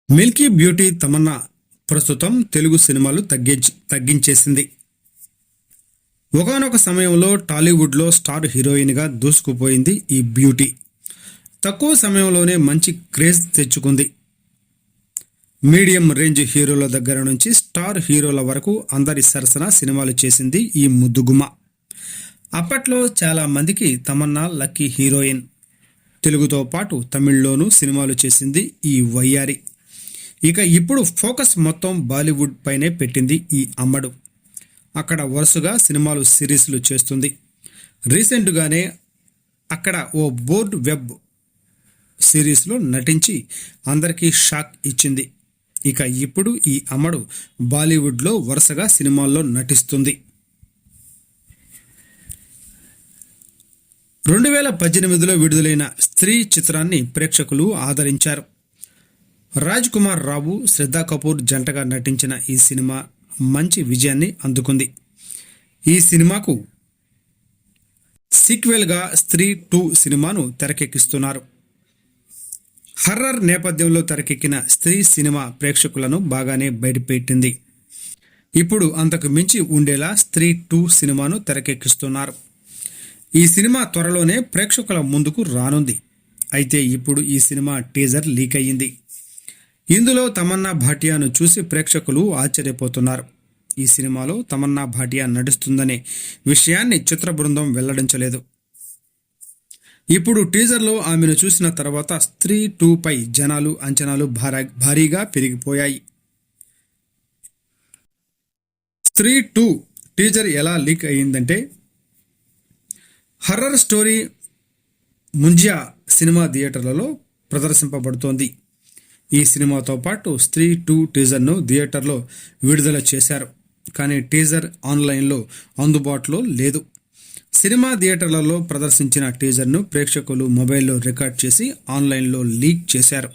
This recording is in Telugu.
మిల్కీ బ్యూటీ తమన్నా ప్రస్తుతం తెలుగు సినిమాలు తగ్గించేసింది. ఒకానొక సమయంలో టాలీవుడ్లో స్టార్ హీరోయిన్గా దూసుకుపోయింది ఈ బ్యూటీ. తక్కువ సమయంలోనే మంచి క్రేజ్ తెచ్చుకుంది. మీడియం రేంజ్ హీరోల దగ్గర నుంచి స్టార్ హీరోల వరకు అందరి సరసన సినిమాలు చేసింది ఈ ముద్దుగుమ్మ. అప్పట్లో చాలా మందికి తమన్నా లక్కీ హీరోయిన్. తెలుగుతో పాటు తమిళ్లోనూ సినిమాలు చేసింది ఈ వయ్యారి. ఇక ఇప్పుడు ఫోకస్ మొత్తం బాలీవుడ్ పైనే పెట్టింది ఈ అమ్మడు. అక్కడ వరుసగా సినిమాలు సిరీస్లు చేస్తుంది. రీసెంట్గానే అక్కడ ఓ బోర్డ్ వెబ్ సిరీస్లో నటించి అందరికీ షాక్ ఇచ్చింది. ఇక ఇప్పుడు ఈ అమ్మడు బాలీవుడ్లో వరుసగా సినిమాల్లో నటిస్తుంది. 2018లో విడుదలైన స్త్రీ చిత్రాన్ని ప్రేక్షకులు ఆదరించారు. రాజ్ కుమార్ రావు, శ్రద్ధా కపూర్ జంటగా నటించిన ఈ సినిమా మంచి విజయాన్ని అందుకుంది. ఈ సినిమాకు సీక్వెల్గా స్త్రీ 2 సినిమాను తెరకెక్కిస్తున్నారు. హర్రర్ నేపథ్యంలో తెరకెక్కిన స్త్రీ సినిమా ప్రేక్షకులను బాగానే బయటపెట్టింది. ఇప్పుడు అంతకు మించి ఉండేలా స్త్రీ 2 సినిమాను తెరకెక్కిస్తున్నారు. ఈ సినిమా త్వరలోనే ప్రేక్షకుల ముందుకు రానుంది. అయితే ఇప్పుడు ఈ సినిమా టీజర్ లీక్ అయ్యింది. ఇందులో తమన్నా భాటియాను చూసి ప్రేక్షకులు ఆశ్చర్యపోతున్నారు. ఈ సినిమాలో తమన్నా భాటియా నడుస్తుందనే విషయాన్ని చిత్ర బృందం వెల్లడించలేదు. ఇప్పుడు టీజర్లో ఆమెను చూసిన తర్వాత స్త్రీ 2 పై జనాలు అంచనాలు భారీగా పెరిగిపోయాయి. స్త్రీ 2 టీజర్ ఎలా లీక్ అయ్యిందంటే, హర్రర్ స్టోరీ ముంజియా సినిమా థియేటర్లలో ప్రదర్శింపబడుతోంది. ఈ సినిమాతో పాటు స్త్రీ 2 టీజర్ను థియేటర్లో విడుదల చేశారు. కానీ టీజర్ ఆన్లైన్లో అందుబాటులో లేదు. సినిమా థియేటర్లలో ప్రదర్శించిన టీజర్ను ప్రేక్షకులు మొబైల్లో రికార్డ్ చేసి ఆన్లైన్లో లీక్ చేశారు.